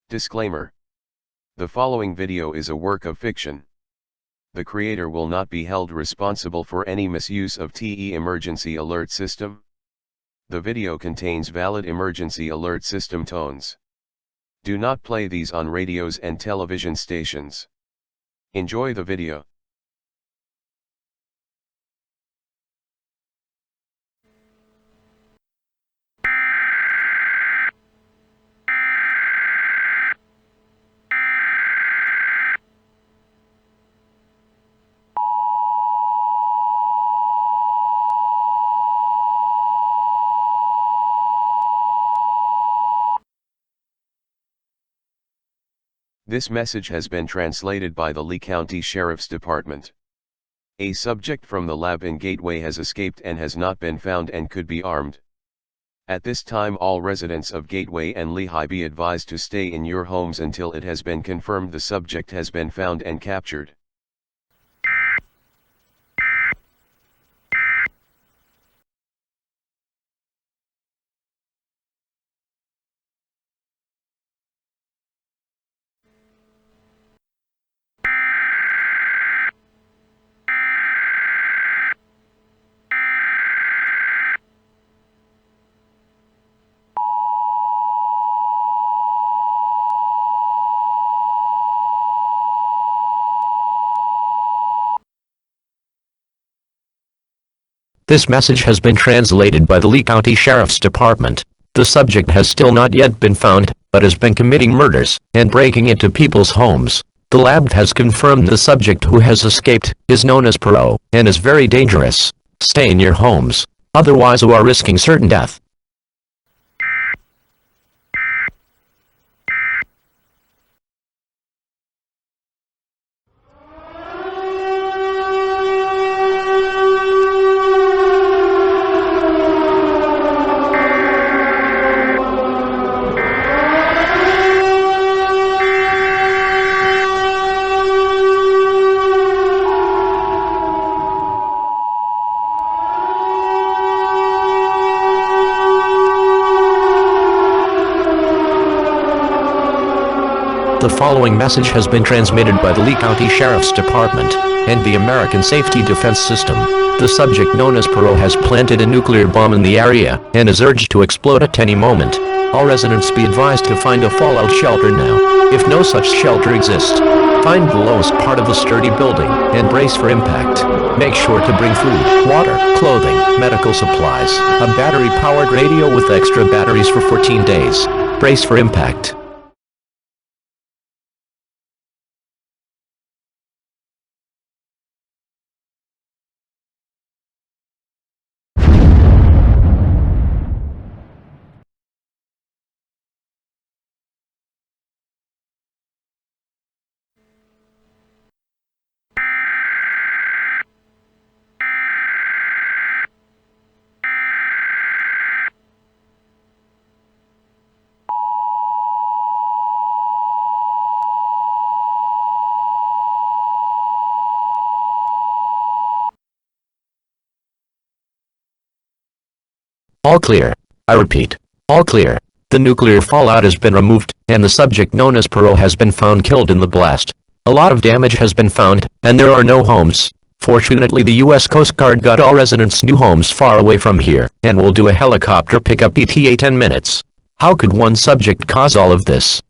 Disclaimer. The following video is a work of fiction. The creator will not be held responsible for any misuse of TE emergency alert system. The video contains valid emergency alert system tones. Do not play these on radios and television stations. Enjoy the video. This message has been translated by the Lee County Sheriff's Department. A subject from the lab in Gateway has escaped and has not been found and could be armed. At this time, all residents of Gateway and Lehigh be advised to stay in your homes until it has been confirmed the subject has been found and captured. This message has been translated by the Lee County Sheriff's Department. The subject has still not yet been found, but has been committing murders and breaking into people's homes. The lab has confirmed the subject who has escaped is known as Puro and is very dangerous. Stay in your homes, otherwise you are risking certain death. The following message has been transmitted by the Lee County Sheriff's Department and the American Safety Defense System. The subject known as Puro has planted a nuclear bomb in the area and is urged to explode at any moment. All residents be advised to find a fallout shelter now. If no such shelter exists, find the lowest part of the sturdy building and brace for impact. Make sure to bring food, water, clothing, medical supplies, a battery-powered radio with extra batteries for 14 days. Brace for impact. All clear. I repeat, all clear. The nuclear fallout has been removed, and the subject known as Puro has been found killed in the blast. A lot of damage has been found, and there are no homes. Fortunately, the U.S. Coast Guard got all residents' new homes far away from here, and will do a helicopter pickup ETA 10 minutes. How could one subject cause all of this?